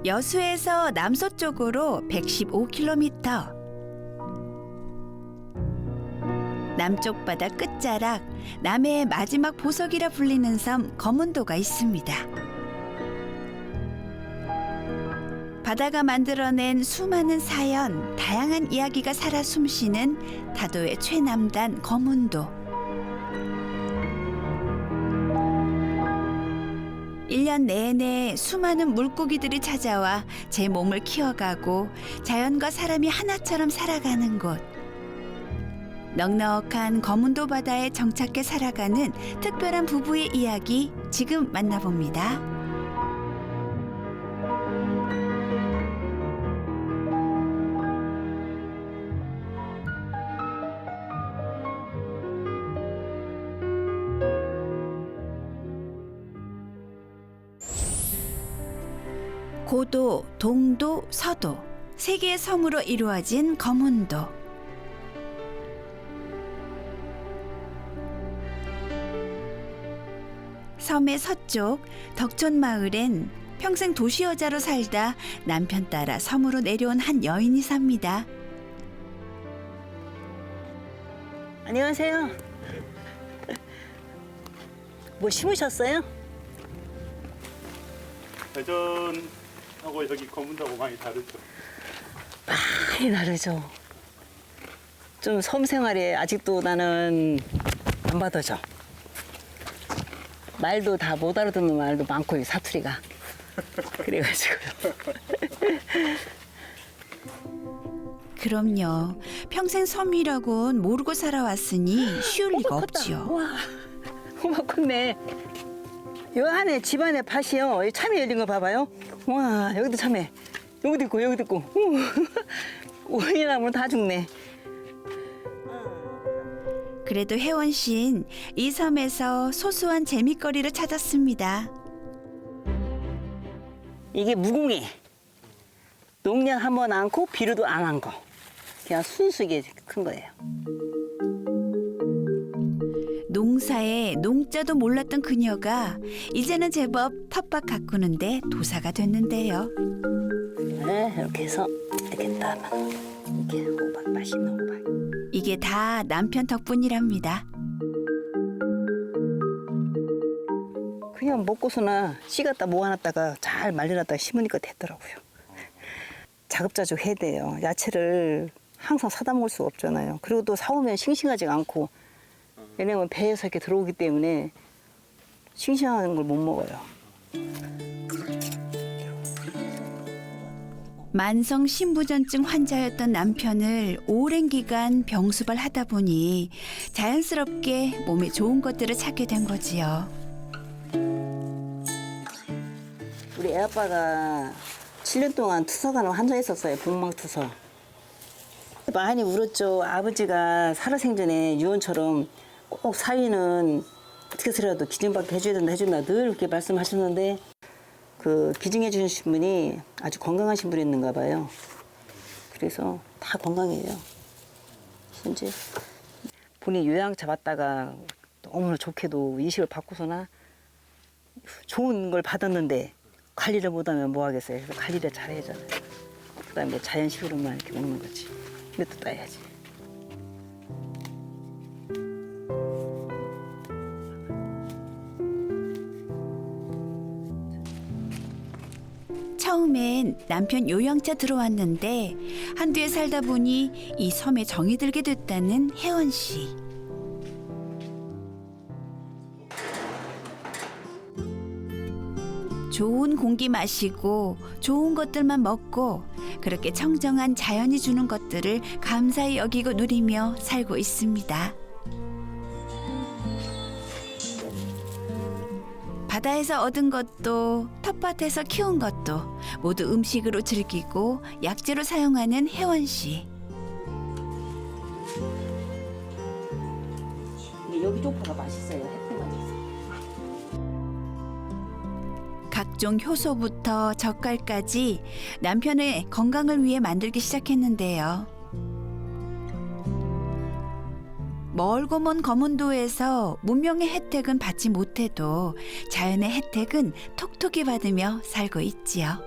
여수에서 남서쪽으로 115km. 남쪽 바다 끝자락, 남해의 마지막 보석이라 불리는 섬 거문도가 있습니다. 바다가 만들어낸 수많은 사연, 다양한 이야기가 살아 숨쉬는 다도의 최남단 거문도. 1년 내내 수많은 물고기들이 찾아와 제 몸을 키워가고 자연과 사람이 하나처럼 살아가는 곳. 넉넉한 거문도 바다에 정착해 살아가는 특별한 부부의 이야기 지금 만나봅니다. 고도, 동도, 서도 세 개의 섬으로 이루어진 거문도. 섬의 서쪽 덕촌 마을엔 평생 도시 여자로 살다 남편 따라 섬으로 내려온 한 여인이 삽니다. 안녕하세요. 뭐 심으셨어요? 대전하고 여기 거문도하고 많이 다르죠. 많이 다르죠. 좀 섬 생활에 아직도 나는 안 받아져. 말도 다 못 알아듣는 말도 많고 이 사투리가. 그래가지고요. 그럼요. 평생 섬이라곤 모르고 살아왔으니 쉬울 리가 없지요. 와, 호박 컸네. 요 안에 집안에 밭이요. 이 참외 열린 거 봐봐요. 와, 여기도 참외. 여기도 있고 여기도 있고. 오이나무는 다 죽네. 그래도 혜원 씨는 이 섬에서 소소한 재미거리를 찾았습니다. 이게 무궁해. 농약 한 번 안고 비료도 안 한 거. 그냥 순수하게 큰 거예요. 농사에 농자도 몰랐던 그녀가 이제는 제법 텃밭 가꾸는데 도사가 됐는데요. 네, 이렇게 해서 이렇게 따면 이게 호박, 맛있는 호박. 이게 다 남편 덕분이랍니다. 그냥 먹고서나 씨 갖다 모아놨다가 잘 말려놨다가 심으니까 됐더라고요. 자급자족 해야 돼요. 야채를 항상 사다 먹을 수 없잖아요. 그리고 또 사오면 싱싱하지가 않고 왜냐면 배에서 이렇게 들어오기 때문에 싱싱한 걸 못 먹어요. 만성 신부전증 환자였던 남편을 오랜 기간 병수발하다 보니 자연스럽게 몸에 좋은 것들을 찾게 된 거지요. 우리 애아빠가 7년 동안 투석하는 환자였었어요. 복막투석. 많이 울었죠. 아버지가 살아생전에 유언처럼 꼭 사위는 어떻게 해서라도 기증받게 해줘야 된다 해준다 늘 그렇게 말씀하셨는데 그 기증해 주신 분이 아주 건강하신 분이었는가 봐요. 그래서 다 건강해요. 현재 본인 요양 잡았다가 너무 좋게도 이식을 받고서나 좋은 걸 받았는데 관리를 못하면 뭐 하겠어요. 그래서 관리를 잘해야잖아요. 그다음에 자연식으로만 이렇게 먹는 거지. 이것도 따야지. 처음엔 남편 요양차 들어왔는데 한두에 살다 보니 이 섬에 정이 들게 됐다는 혜원 씨. 좋은 공기 마시고 좋은 것들만 먹고 그렇게 청정한 자연이 주는 것들을 감사히 여기고 누리며 살고 있습니다. 바다에서 얻은 것도 텃밭에서 키운 것도 모두 음식으로 즐기고 약재로 사용하는 혜원 씨. 여기 쪽파가 맛있어요. 해풍 맛있어요. 각종 효소부터 젓갈까지 남편의 건강을 위해 만들기 시작했는데요. 멀고 먼 거문도에서 문명의 혜택은 받지 못해도 자연의 혜택은 톡톡히 받으며 살고 있지요.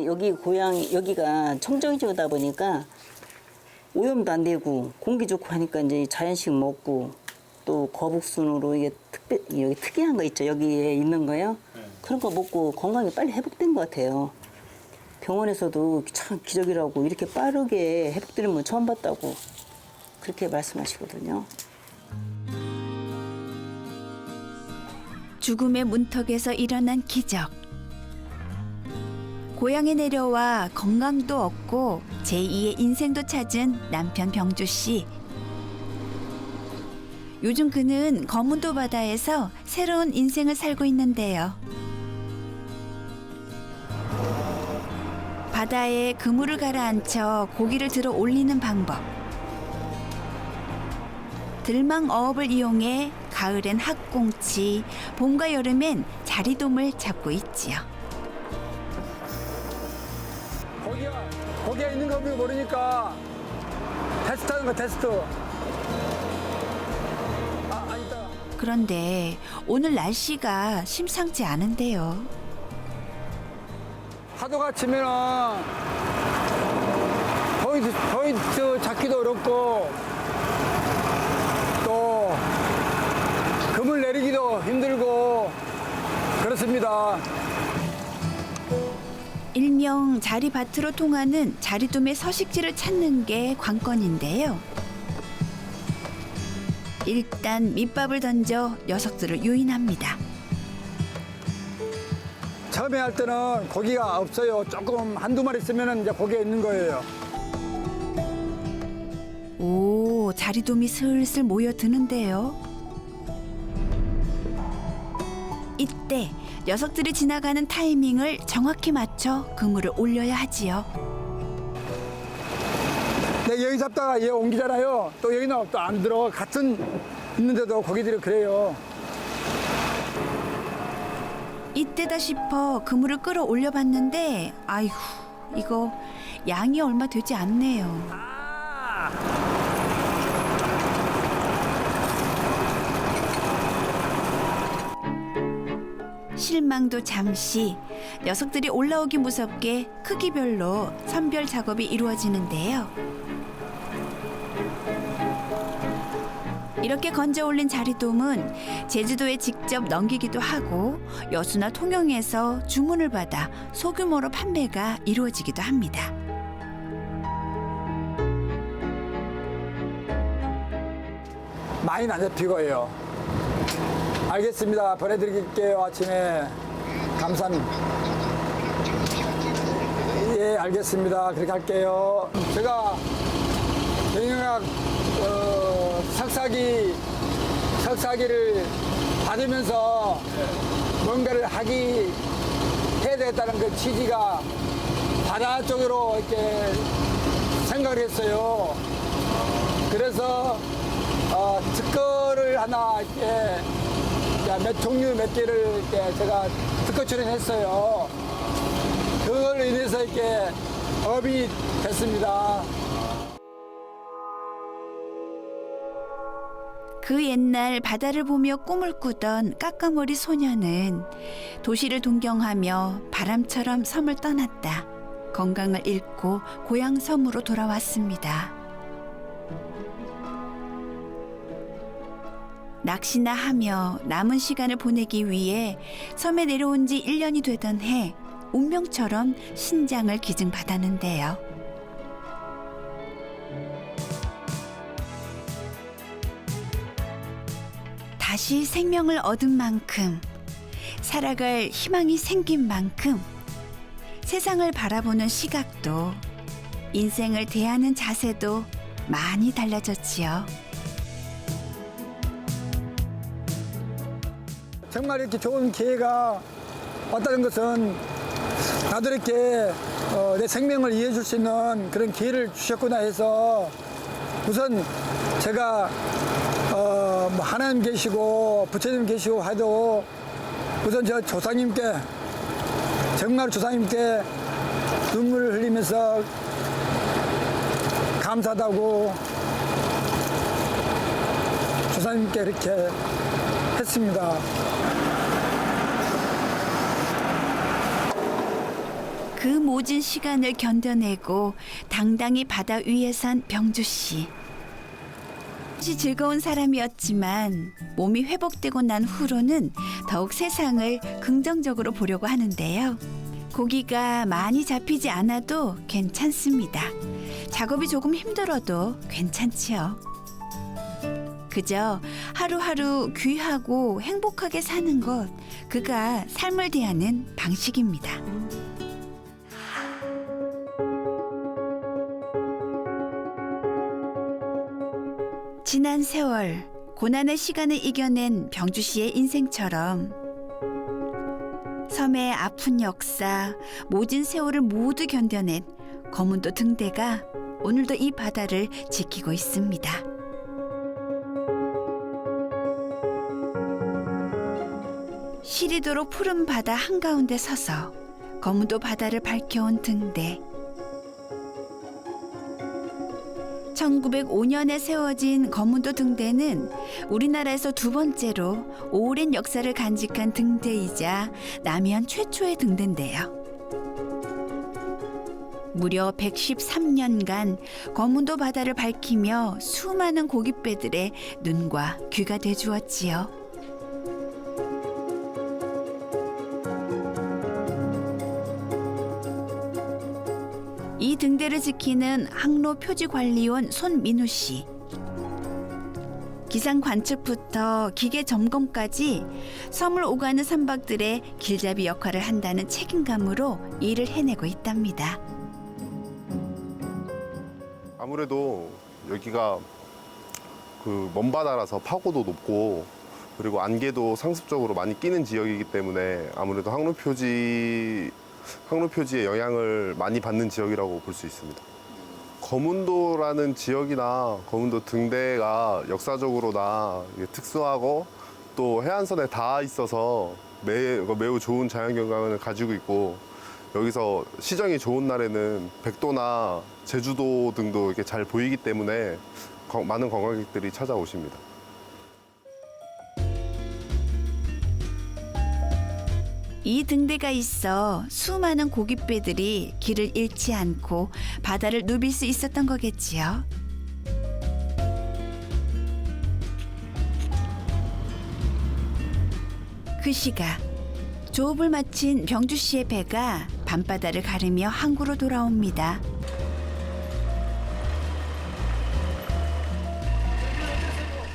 여기 고향 여기가 청정지구다 보니까 오염도 안 되고 공기 좋고 하니까 이제 자연식 먹고 또 거북순으로 이게 여기 특이한 거 있죠. 여기에 있는 거요. 그런 거 먹고 건강이 빨리 회복된 것 같아요. 병원에서도 참 기적이라고 이렇게 빠르게 회복되는 건 처음 봤다고 그렇게 말씀하시거든요. 죽음의 문턱에서 일어난 기적. 고향에 내려와 건강도 얻고 제2의 인생도 찾은 남편 병주 씨. 요즘 그는 거문도 바다에서 새로운 인생을 살고 있는데요. 바다에 그물을 가라앉혀 고기를 들어 올리는 방법. 들망 어업을 이용해 가을엔 학꽁치, 봄과 여름엔 자리돔을 잡고 있지요. 거기가 있는 거 모르니까 테스트하는 거 테스트. 아니다. 그런데 오늘 날씨가 심상치 않은데요. 파도가 치면은 포인트 잡기도 어렵고 또 그물 내리기도 힘들고 그렇습니다. 일명 자리밭으로 통하는 자리돔의 서식지를 찾는 게 관건인데요. 일단 밑밥을 던져 녀석들을 유인합니다. 처음에 할 때는 고기가 없어요. 조금 한두 마리 있으면 이제 고기가 있는 거예요. 오, 자리돔이 슬슬 모여드는데요. 이때 녀석들이 지나가는 타이밍을 정확히 맞춰 그물을 올려야 하지요. 네, 여기 잡다가 얘 옮기잖아요. 또 여기는 또 안 들어. 같은 있는데도 고기들이 그래요. 이때다 싶어 그물을 끌어올려 봤는데 아이고 이거 양이 얼마 되지 않네요. 실망도 잠시. 녀석들이 올라오기 무섭게 크기별로 선별 작업이 이루어지는데요. 이렇게 건져 올린 자리돔은 제주도에 직접 넘기기도 하고 여수나 통영에서 주문을 받아 소규모로 판매가 이루어지기도 합니다. 많이는 안 잡히고요. 알겠습니다. 보내드릴게요. 아침에. 감사합니다. 예, 알겠습니다. 그렇게 할게요. 제가 경영학 석사기를 받으면서 뭔가를 해야 되겠다는 그 취지가 바다 쪽으로 이렇게 생각을 했어요. 그래서 특허를 하나 이렇게 종류 몇 개를 이렇게 제가 특허 출연했어요. 그걸로 인해서 이렇게 업이 됐습니다. 그 옛날 바다를 보며 꿈을 꾸던 까까머리 소녀는 도시를 동경하며 바람처럼 섬을 떠났다. 건강을 잃고 고향 섬으로 돌아왔습니다. 낚시나 하며 남은 시간을 보내기 위해 섬에 내려온 지 1년이 되던 해 운명처럼 신장을 기증받았는데요. 다시 생명을 얻은 만큼, 살아갈 희망이 생긴 만큼 세상을 바라보는 시각도, 인생을 대하는 자세도 많이 달라졌지요. 정말 이렇게 좋은 기회가 왔다는 것은 나도 이렇게 내 생명을 이해해 줄 수 있는 그런 기회를 주셨구나 해서 우선 제가 뭐 하나님 계시고 부처님 계시고 해도 우선 저 조상님께 정말 조상님께 눈물을 흘리면서 감사하다고 조상님께 이렇게 했습니다. 그 그 모진 시간을 견뎌내고 당당히 바다 위에 선 병주 씨. 즐거운 사람이었지만 몸이 회복되고 난 후로는 더욱 세상을 긍정적으로 보려고 하는데요. 고기가 많이 잡히지 않아도 괜찮습니다. 작업이 조금 힘들어도 괜찮지요. 그저 하루하루 귀하고 행복하게 사는 것, 그가 삶을 대하는 방식입니다. 지난 세월, 고난의 시간을 이겨낸 병주 씨의 인생처럼 섬의 아픈 역사, 모진 세월을 모두 견뎌낸 거문도 등대가 오늘도 이 바다를 지키고 있습니다. 시리도록 푸른 바다 한가운데 서서 거문도 바다를 밝혀온 등대. 1905년에 세워진 거문도 등대는 우리나라에서 두 번째로 오랜 역사를 간직한 등대이자 남해안 최초의 등대인데요. 무려 113년간 거문도 바다를 밝히며 수많은 고깃배들의 눈과 귀가 돼주었지요. 이 등대를 지키는 항로표지관리원 손민우 씨. 기상 관측부터 기계 점검까지 섬을 오가는 선박들의 길잡이 역할을 한다는 책임감으로 일을 해내고 있답니다. 아무래도 여기가 그 먼바다라서 파고도 높고 그리고 안개도 상습적으로 많이 끼는 지역이기 때문에 아무래도 항로표지의 영향을 많이 받는 지역이라고 볼 수 있습니다. 거문도라는 지역이나 거문도 등대가 역사적으로나 특수하고 또 해안선에 닿아 있어서 매우 좋은 자연경관을 가지고 있고 여기서 시정이 좋은 날에는 백도나 제주도 등도 이렇게 잘 보이기 때문에 많은 관광객들이 찾아오십니다. 이 등대가 있어 수많은 고깃배들이 길을 잃지 않고 바다를 누빌 수 있었던 거겠지요. 그 시각 조업을 마친 병주 씨의 배가 밤바다를 가르며 항구로 돌아옵니다.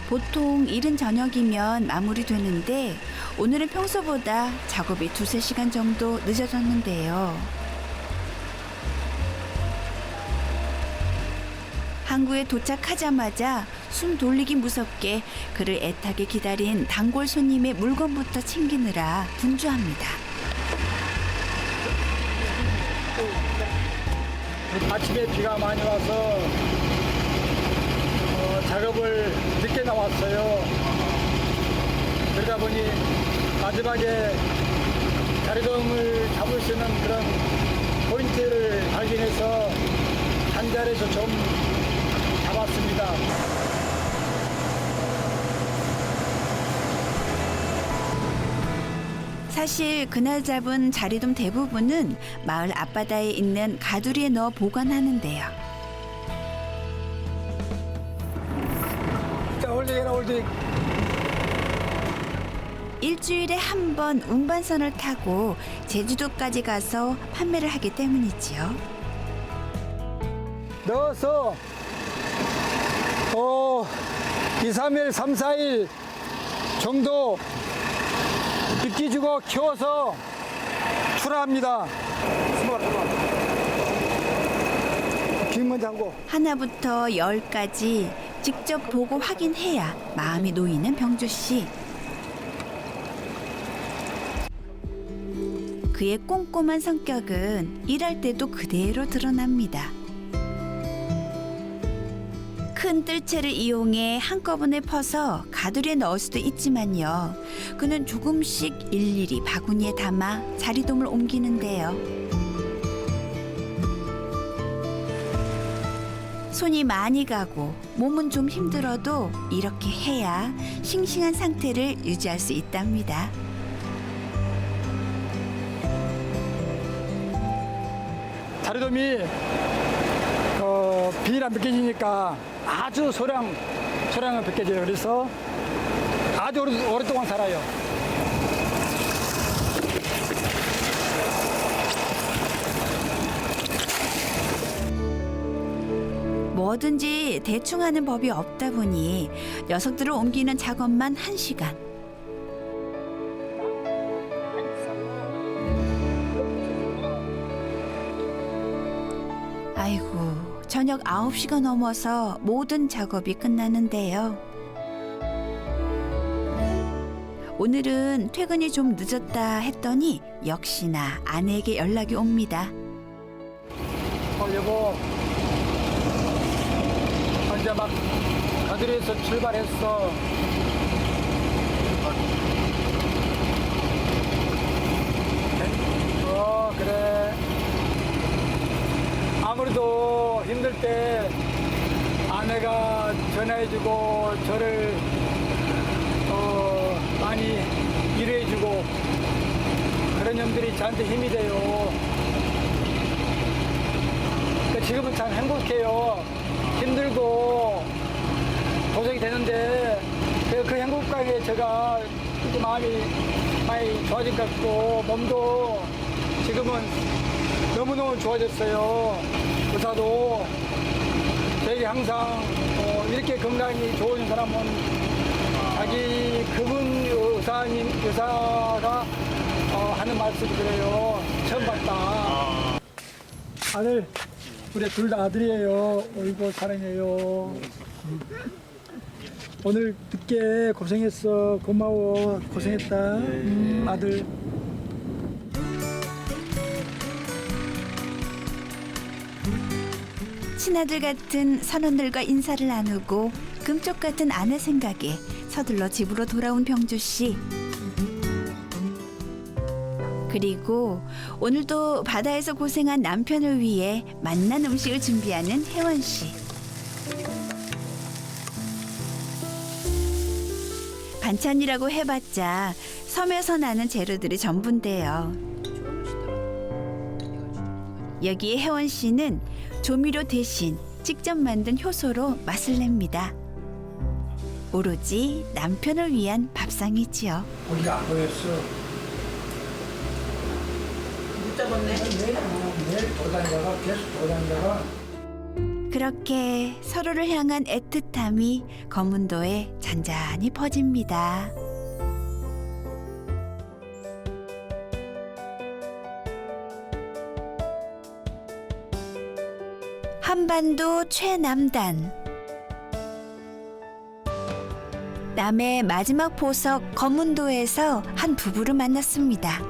보통 이른 저녁이면 마무리되는데 오늘은 평소보다 작업이 2-3시간 정도 늦어졌는데요. 항구에 도착하자마자 숨 돌리기 무섭게 그를 애타게 기다린 단골 손님의 물건부터 챙기느라 분주합니다. 아침에 비가 많이 와서 작업을 늦게 나왔어요. 그러다 보니 마지막에 자리돔을 잡을 수 있는 그런 포인트를 발견해서 한 자리에서 좀 잡았습니다. 사실 그날 잡은 자리돔 대부분은 마을 앞바다에 있는 가두리에 넣어 보관하는데요. 자, 홀딩해라, 홀딩. 일주일에 한 번 운반선을 타고 제주도까지 가서 판매를 하기 때문이지요. 넣어서 2-3일, 3-4일 정도 미끼 주고 키워서 출하합니다. 김만 잡고. 하나부터 10까지 직접 보고 확인해야 마음이 놓이는 병주 씨. 그의 꼼꼼한 성격은 일할 때도 그대로 드러납니다. 큰 뜰채를 이용해 한꺼번에 퍼서 가두리에 넣을 수도 있지만요. 그는 조금씩 일일이 바구니에 담아 자리돔을 옮기는데요. 손이 많이 가고 몸은 좀 힘들어도 이렇게 해야 싱싱한 상태를 유지할 수 있답니다. 자리돔이 비닐 안 벗겨지니까 아주 소량은 벗겨져요. 그래서 아주 오랫동안 살아요. 뭐든지 대충 하는 법이 없다 보니 녀석들을 옮기는 작업만 1시간. 아이고, 저녁 9시가 넘어서 모든 작업이 끝나는데요. 오늘은 퇴근이 좀 늦었다 했더니 역시나 아내에게 연락이 옵니다. 여보, 이제 막 가드리에서 출발했어. 그래. 아무래도 힘들 때 아내가 전화해주고 저를 많이 위로해주고 그런 점들이 저한테 힘이 돼요. 그러니까 지금은 참 행복해요. 힘들고 고생이 되는데 그 행복감에 제가 마음이 많이 좋아진 것 같고 몸도 지금은 너무너무 좋아졌어요. 의사도 저에게 항상 이렇게 건강이 좋은 사람은 자기 그분 의사가 하는 말씀이 그래요. 처음 봤다. 아들, 우리 둘 다 아들이에요. 어이구 사랑해요. 오늘 늦게 고생했어. 고마워. 고생했다. 아들. 친아들 같은 선원들과 인사를 나누고 금쪽 같은 아내 생각에 서둘러 집으로 돌아온 병주 씨. 그리고 오늘도 바다에서 고생한 남편을 위해 맛난 음식을 준비하는 혜원 씨. 반찬이라고 해봤자 섬에서 나는 재료들이 전부인데요. 여기에 혜원 씨는 조미료 대신 직접 만든 효소로 맛을 냅니다. 오로지 남편을 위한 밥상이지요. 우리가 안 보였어. 못 잡았네. 내일 돌아다니다가 계속 돌아다니다가. 그렇게 서로를 향한 애틋함이 검문도에 잔잔히 퍼집니다. 한반도 최남단. 남해 마지막 보석 검문도에서 한 부부를 만났습니다.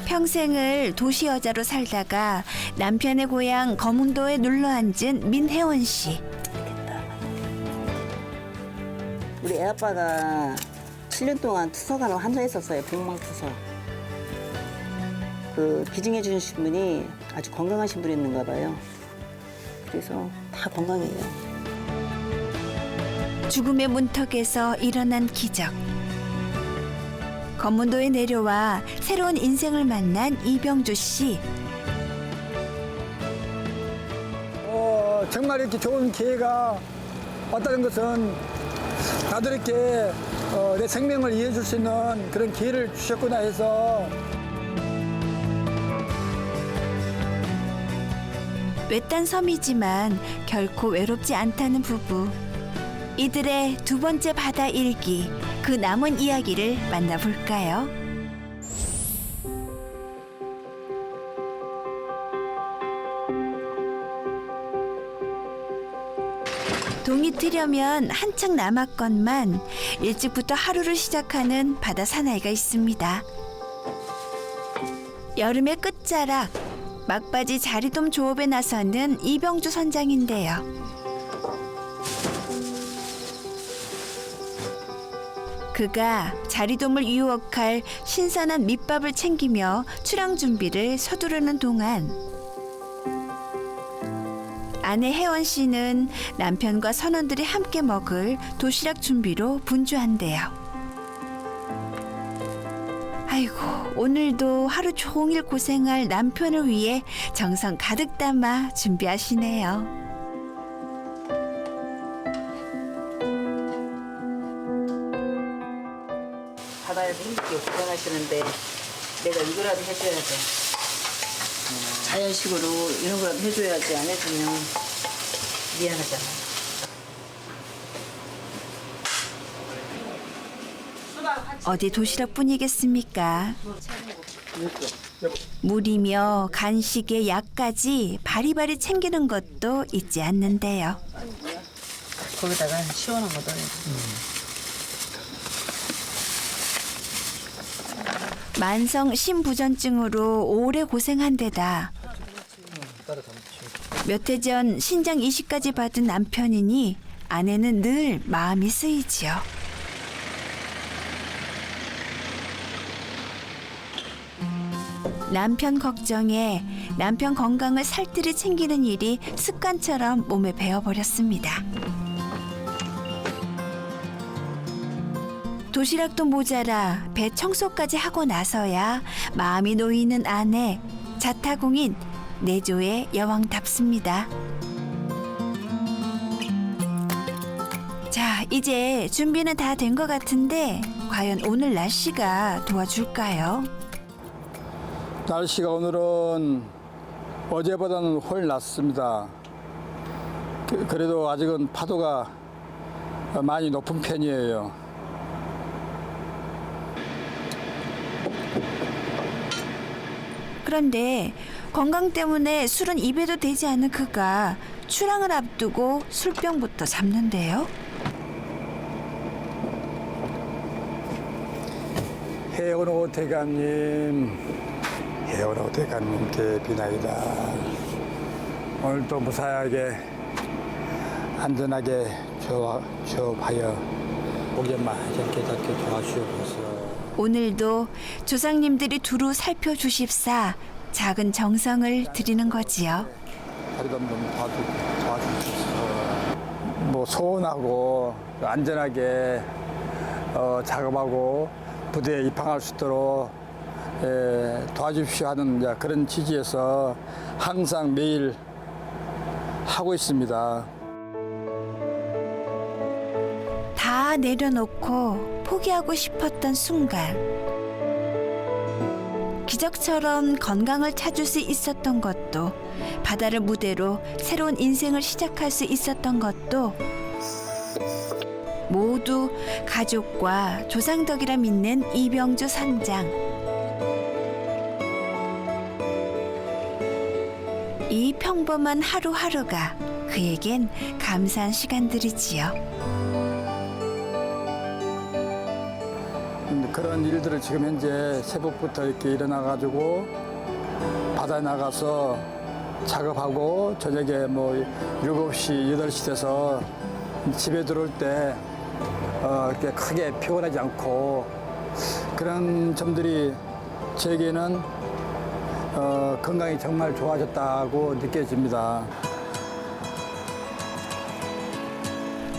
평생을 도시 여자로 살다가 남편의 고향 검문도에 눌러앉은 민혜원 씨. 우리 애아빠가 7년 동안 투석하는 환자였었어요. 복막투석. 그 기증해 주신 분이 아주 건강하신 분이었는가 봐요. 그래서 다 건강해요. 죽음의 문턱에서 일어난 기적. 검문도에 내려와 새로운 인생을 만난 이병주 씨. 정말 이렇게 좋은 기회가 왔다는 것은 나도 이렇게 내 생명을 이어줄 수 있는 그런 기회를 주셨구나 해서 외딴 섬이지만 결코 외롭지 않다는 부부. 이들의 두 번째 바다 일기, 그 남은 이야기를 만나볼까요? 동이 트려면 한창 남았건만 일찍부터 하루를 시작하는 바다 사나이가 있습니다. 여름의 끝자락, 막바지 자리돔 조업에 나서는 이병주 선장인데요. 그가 자리돔을 유혹할 신선한 밑밥을 챙기며 출항 준비를 서두르는 동안 아내 혜원 씨는 남편과 선원들이 함께 먹을 도시락 준비로 분주한데요. 아이고, 오늘도 하루 종일 고생할 남편을 위해 정성 가득 담아 준비하시네요. 바다에서 힘들게 고생하시는데 내가 이거라도 해줘야 돼. 자연식으로 이런 거라도 해줘야지. 안 해주면 미안하잖아. 어디 도시락뿐이겠습니까? 물이며 간식에 약까지 바리바리 챙기는 것도 잊지 않는데요. 거기다가 시원한 거 넣어야 돼. 만성 심부전증으로 오래 고생한 데다 몇 해 전 신장 이식까지 받은 남편이니 아내는 늘 마음이 쓰이지요. 남편 걱정에 남편 건강을 살뜰히 챙기는 일이 습관처럼 몸에 배어버렸습니다. 도시락도 모자라 배 청소까지 하고 나서야 마음이 놓이는 아내, 자타공인 내조의 여왕답습니다. 자, 이제 준비는 다 된 것 같은데 과연 오늘 날씨가 도와줄까요? 날씨가 오늘은 어제보다는 훨 낫습니다. 그래도 아직은 파도가 많이 높은 편이에요. 그런데 건강 때문에 술은 입에도 대지 않는 그가 출항을 앞두고 술병부터 잡는데요. 해운호 대감님, 해운호 대감님께 비나이다. 오늘도 무사하게 안전하게 조업하여 오겠만 하셨게 잡게 도와주옵소서. 오늘도 조상님들이 두루 살펴주십사 작은 정성을 드리는 거지요. 다리도 좀 도와주십시오. 뭐 소원하고 안전하게 작업하고 부대에 입항할 수 있도록 도와주십시오 하는 그런 취지에서 항상 매일 하고 있습니다. 다 내려놓고 포기하고 싶었던 순간 기적처럼 건강을 찾을 수 있었던 것도 바다를 무대로 새로운 인생을 시작할 수 있었던 것도 모두 가족과 조상 덕이라 믿는 이병주 선장. 이 평범한 하루하루가 그에겐 감사한 시간들이지요. 그런 일들을 지금 현재 새벽부터 이렇게 일어나가지고 바다에 나가서 작업하고 저녁에 뭐 7시, 8시 돼서 집에 들어올 때 이렇게 크게 피곤하지 않고 그런 점들이 저에게는 건강이 정말 좋아졌다고 느껴집니다.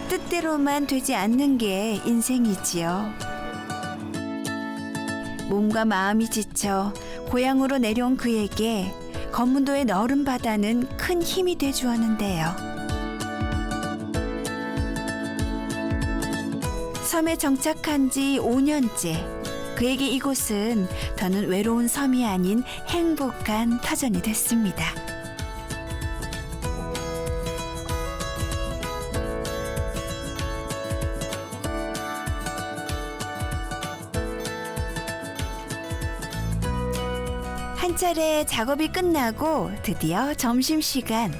뜻대로만 되지 않는 게 인생이지요. 몸과 마음이 지쳐 고향으로 내려온 그에게 검문도의 너른 바다는 큰 힘이 돼주었는데요. 섬에 정착한 지 5년째 그에게 이곳은 더는 외로운 섬이 아닌 행복한 터전이 됐습니다. 한 차례 작업이 끝나고 드디어 점심시간.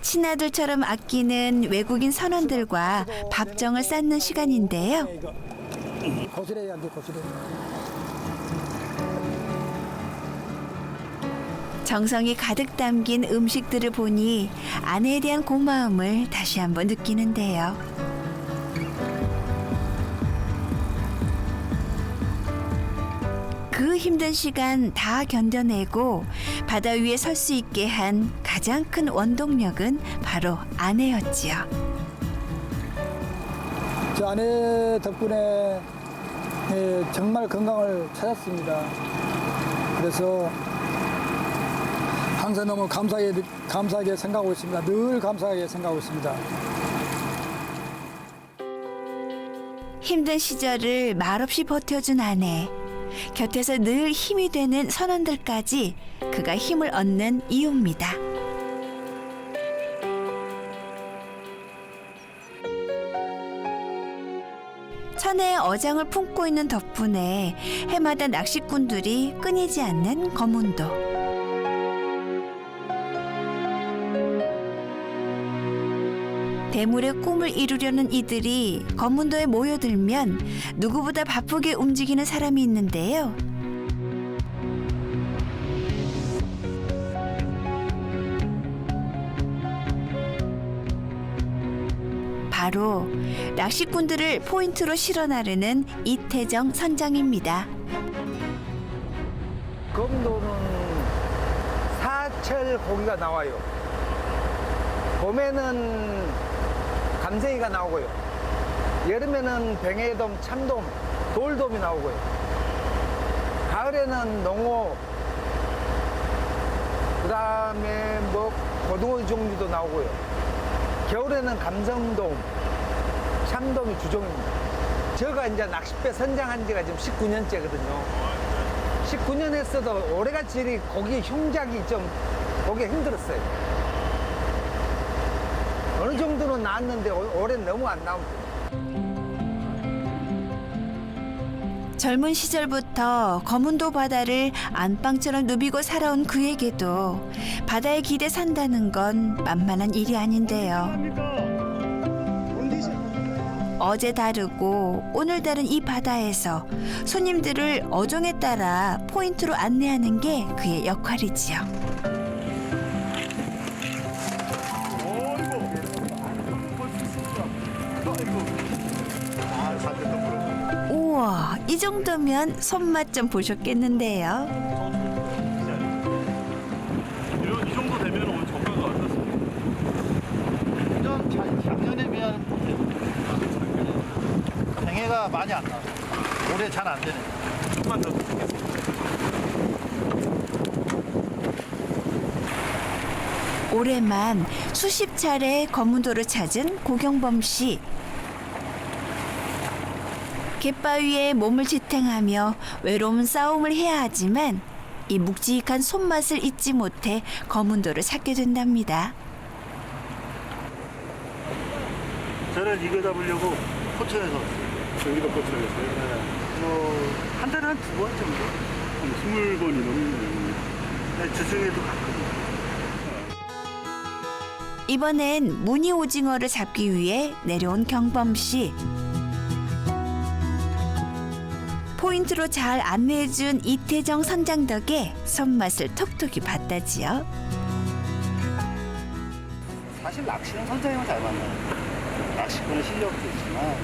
친아들처럼 아끼는 외국인 선원들과 밥정을 쌓는 시간인데요. 고스레 안 돼, 고스레. 정성이 가득 담긴 음식들을 보니 아내에 대한 고마움을 다시 한번 느끼는데요. 그 힘든 시간 다 견뎌내고 바다 위에 설 수 있게 한 가장 큰 원동력은 바로 아내였지요. 저 아내 덕분에 정말 건강을 찾았습니다. 그래서 항상 너무 감사하게 생각하고 있습니다. 늘 감사하게 생각하고 있습니다. 힘든 시절을 말없이 버텨준 아내. 곁에서 늘 힘이 되는 선원들까지 그가 힘을 얻는 이유입니다. 천혜의 어장을 품고 있는 덕분에 해마다 낚시꾼들이 끊이지 않는 거문도. 대물의 꿈을 이루려는 이들이 거문도에 모여들면 누구보다 바쁘게 움직이는 사람이 있는데요. 바로 낚시꾼들을 포인트로 실어 나르는 이태정 선장입니다. 검도는 사철 고기가 나와요. 봄에는 감생이가 나오고요. 여름에는 뱅에돔, 참돔, 돌돔이 나오고요. 가을에는 농어, 그 다음에 뭐 고등어 종류도 나오고요. 겨울에는 감성돔, 참돔이 주종입니다. 제가 이제 낚싯배 선장한 지가 지금 19년째거든요. 19년 했어도 올해같이 고기 흉작이 좀 보기 힘들었어요. 어느 정도는 나왔는데 올해는 너무 안 나옵니다. 젊은 시절부터 거문도 바다를 안방처럼 누비고 살아온 그에게도 바다에 기대 산다는 건 만만한 일이 아닌데요. 어제 다르고 오늘 다른 이 바다에서 손님들을 어종에 따라 포인트로 안내하는 게 그의 역할이지요. 우와, 이 정도면 손맛 좀 보셨겠는데요. 이 정도 되면 오늘 정가가 어떻습니까? 작년에 비하면 뱅해가 많이 안 나와요. 올해 잘 안 되네. 좀만 더 드리겠습니다. 올해만 수십 차례 거문도를 찾은 고경범 씨. 갯바위에 몸을 지탱하며 외로운 싸움을 해야 하지만 이 묵직한 손맛을 잊지 못해 거문도를 찾게 된답니다. 저는 이거 잡으려고 포천에서 왔어요. 여기도 포천에서요? 한 달에 한 2번 정도? 한 20번이 넘는 네, 주중에도 갔거든요. 이번엔 무늬 오징어를 잡기 위해 내려온 경범 씨. 포인트로 잘 안내해준 이태정 선장 덕에 손맛을 톡톡히 봤다지요. 사실 낚시는 선장님은 잘 만나요. 낚시꾼의 실력도 있지만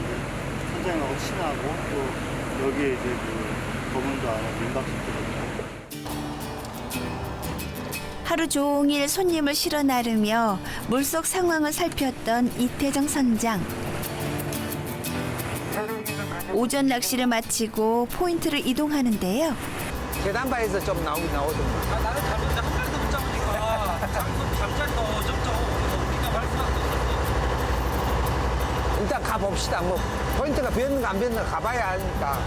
선장님하고 친하고 또 여기에 이제 그 거문도 안에 민박집도 있고. 하루 종일 손님을 실어 나르며 물속 상황을 살폈던 이태정 선장. 오전 낚시를 마치고 포인트를 이동하는데요. 계단바에서 좀 나오긴 나오던가. 나는 잡는데 한 마리도 못 잡으니까 잠자리도 어정쩡 우리가 갈 수밖에 없었어. 일단 가봅시다. 뭐 포인트가 비었는가 안 비었는가 가봐야 하니까.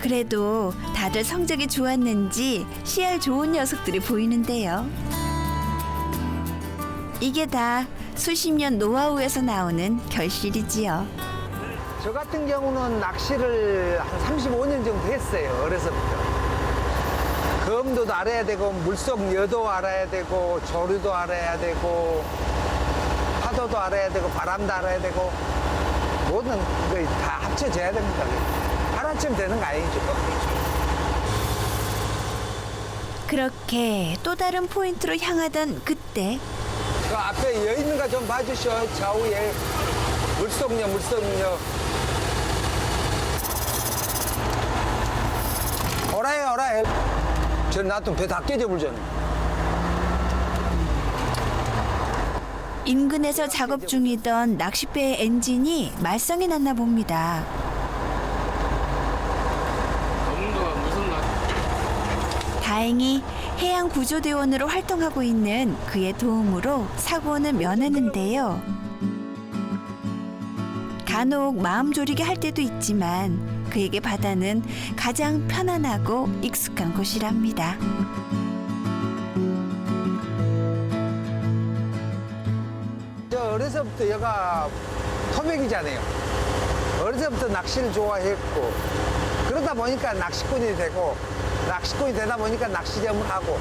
그래도 다들 성적이 좋았는지 씨알 좋은 녀석들이 보이는데요. 이게 다 수십 년 노하우에서 나오는 결실이지요. 저 같은 경우는 낚시를 한 35년 정도 했어요. 어려서부터. 검도도 알아야 되고 물속 여도 알아야 되고 조류도 알아야 되고 파도도 알아야 되고 바람도 알아야 되고 모든 거 다 합쳐져야 됩니다. 하나쯤 되는 거 아니죠. 그렇게 또 다른 포인트로 향하던 그때 그 앞에 여 있는 거 좀 봐주시오. 좌우에 물속녀. 오라해. 저 놔두면 배 다 깨져버리잖아. 인근에서 작업 중이던 낚싯배의 엔진이 말썽이 났나 봅니다. 다행히 해양구조대원으로 활동하고 있는 그의 도움으로 사고는 면했는데요. 간혹 마음 졸이게 할 때도 있지만 그에게 바다는 가장 편안하고 익숙한 곳이랍니다. 저 어려서부터 여가 토백이잖아요. 어려서부터 낚시를 좋아했고 그러다 보니까 낚시꾼이 되고 낚시꾼이 되다 보니까 낚시점을 하고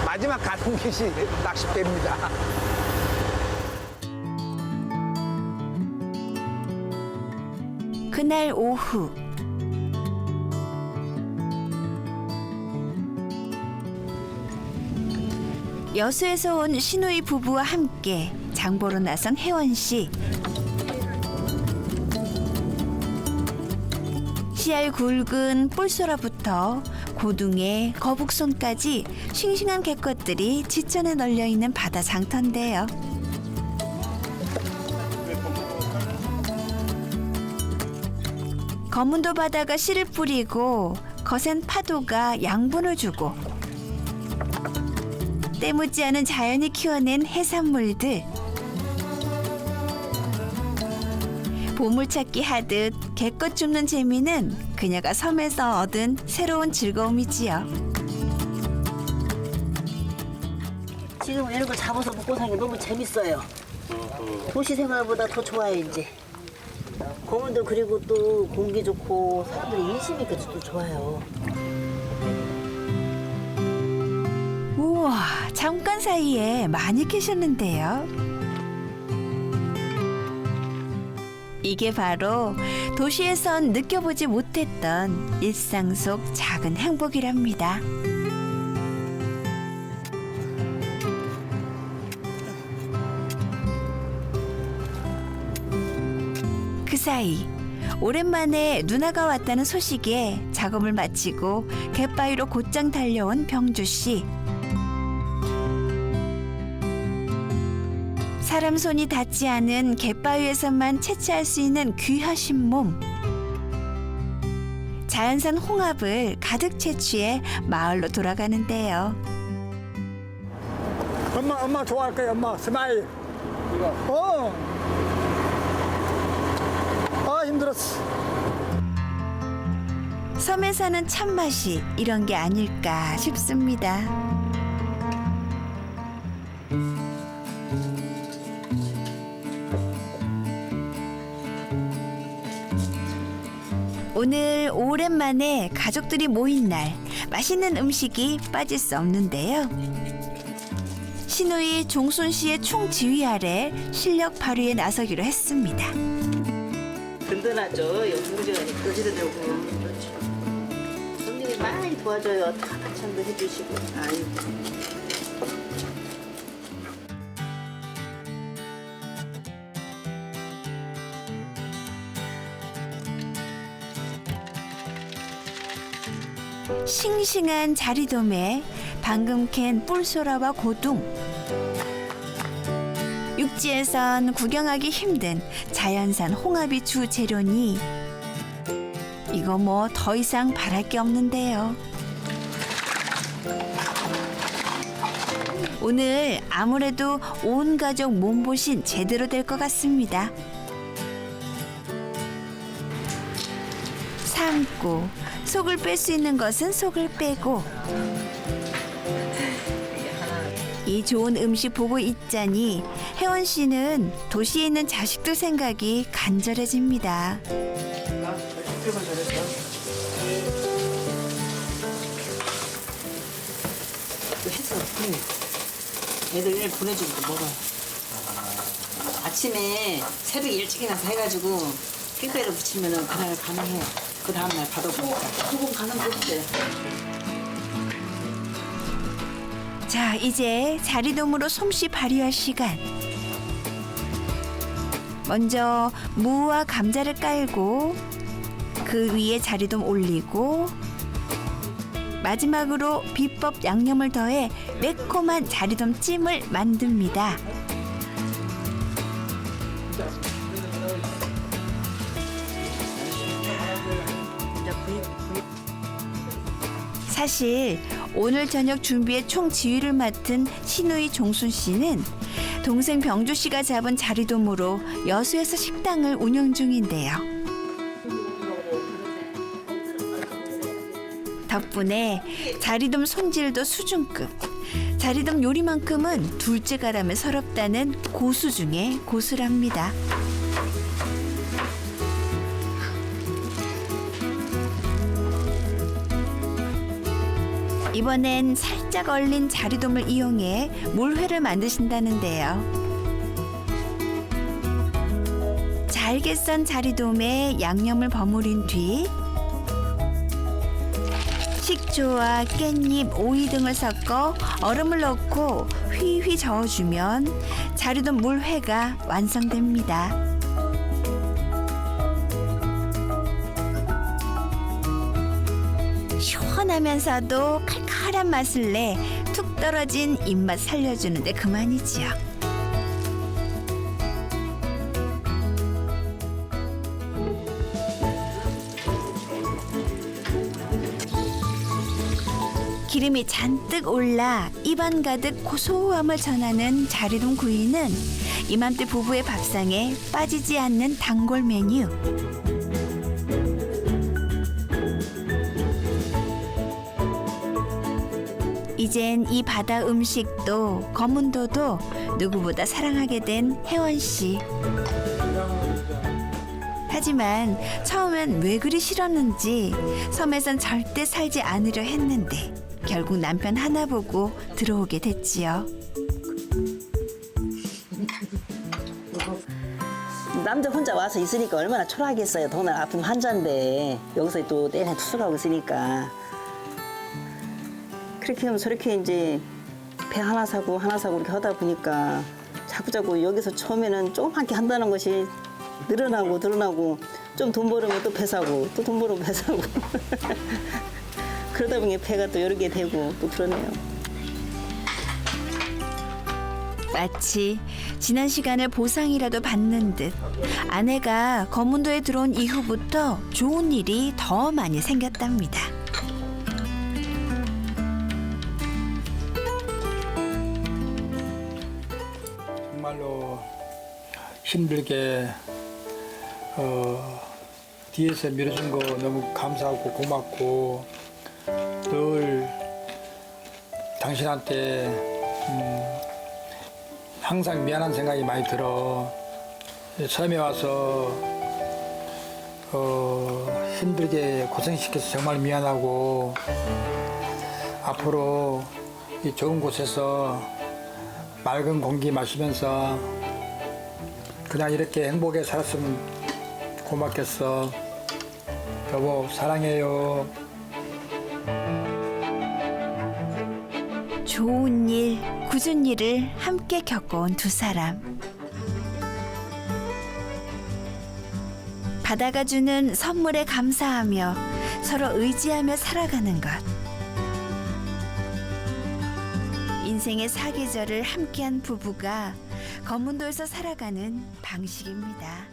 마지막 가는 곳이 낚싯배입니다. 그날 오후 여수에서 온 시누이 부부와 함께 장보러 나선 혜원 씨. 씨알 굵은 뿔소라부터 고둥에 거북손까지 싱싱한 갯것들이 지천에 널려 있는 바다 장터인데요. 검은도 바다가 씨를 뿌리고 거센 파도가 양분을 주고 때묻지 않은 자연이 키워낸 해산물들. 보물찾기 하듯 갯것 줍는 재미는 그녀가 섬에서 얻은 새로운 즐거움이지요. 지금 이런 거 잡아서 먹고 사는 게 너무 재밌어요. 도시 생활보다 더 좋아요 이제. 공원도 그리고 또 공기 좋고 사람들이 인심이 또 좋아요. 우와, 잠깐 사이에 많이 캐셨는데요. 이게 바로 도시에선 느껴보지 못했던 일상 속 작은 행복이랍니다. 그 사이 오랜만에 누나가 왔다는 소식에 작업을 마치고 갯바위로 곧장 달려온 병주 씨. 사람 손이 닿지 않은 갯바위에서만 채취할 수 있는 귀하신 몸. 자연산 홍합을 가득 채취해 마을로 돌아가는데요. 엄마 좋아할 거야, 엄마. 스마일. 이거. 아, 힘들었어. 섬에 사는 참맛이 이런 게 아닐까 싶습니다. 오늘 오랜만에 가족들이 모인 날 맛있는 음식이 빠질 수 없는데요. 시누이 종순 씨의 총지휘 아래 실력 발휘에 나서기로 했습니다. 든든하죠. 영국제가 끄지도 되고 그렇죠. 손님이 많이 도와줘요. 다 반찬도 해주시고. 아이고. 싱싱한 자리돔에 방금 캔 뿔소라와 고둥. 육지에선 구경하기 힘든 자연산 홍합이 주 재료니 이거 뭐 더 이상 바랄 게 없는데요. 오늘 아무래도 온 가족 몸보신 제대로 될 것 같습니다. 삶고 속을 뺄 수 있는 것은 속을 빼고 이 좋은 음식 보고 있자니 혜원 씨는 도시에 있는 자식들 생각이 간절해집니다. 해서 애들 일 보내주고 먹어요. 아침에 새벽 일찍 일어나서 해가지고 택배를 붙이면은 그날 가능해요. 그 다음날 받아보니까. 소금 가는 거 없어요. 자, 이제 자리돔으로 솜씨 발휘할 시간. 먼저 무와 감자를 깔고 그 위에 자리돔 올리고 마지막으로 비법 양념을 더해 매콤한 자리돔 찜을 만듭니다. 사실 오늘 저녁 준비에 총지휘를 맡은 신우이 종순 씨는 동생 병주 씨가 잡은 자리돔으로 여수에서 식당을 운영 중인데요. 덕분에 자리돔 손질도 수준급. 자리돔 요리만큼은 둘째가라면 서럽다는 고수 중에 고수랍니다. 이번엔 살짝 얼린 자리돔을 이용해 물회를 만드신다는데요. 잘게 썬 자리돔에 양념을 버무린 뒤 식초와 깻잎, 오이 등을 섞어 얼음을 넣고 휘휘 저어주면 자리돔 물회가 완성됩니다. 시원하면서도 칼칼한 맛을 내 툭 떨어진 입맛 살려주는데 그만이지요. 기름이 잔뜩 올라 입안 가득 고소함을 전하는 자리돔 구이는 이맘때 부부의 밥상에 빠지지 않는 단골 메뉴. 이젠 이 바다 음식도 거문도도 누구보다 사랑하게 된 혜원 씨. 하지만 처음엔 왜 그리 싫었는지 섬에선 절대 살지 않으려 했는데 결국 남편 하나 보고 들어오게 됐지요. 남자 혼자 와서 있으니까 얼마나 초라하겠어요. 더나 아픈 환자인데 여기서 또 내내 투숙하고 있으니까. 그렇게 하면 저렇게 이제 배 하나 사고 이렇게 하다 보니까 자꾸 여기서 처음에는 조그맣게 한다는 것이 늘어나고 좀 돈 벌으면 또 배 사고 또 돈 벌으면 배 사고 그러다 보니 배가 또 여러 개 되고 또 그러네요. 마치 지난 시간을 보상이라도 받는 듯 아내가 거문도에 들어온 이후부터 좋은 일이 더 많이 생겼답니다. 정말로 힘들게 뒤에서 밀어준 거 너무 감사하고 고맙고 늘 당신한테 항상 미안한 생각이 많이 들어. 처음에 와서 힘들게 고생시켜서 정말 미안하고 앞으로 이 좋은 곳에서 맑은 공기 마시면서 그냥 이렇게 행복하게 살았으면 고맙겠어. 여보 사랑해요. 좋은 일, 굳은 일을 함께 겪어온 두 사람. 바다가 주는 선물에 감사하며 서로 의지하며 살아가는 것. 인생의 사계절을 함께한 부부가 거문도에서 살아가는 방식입니다.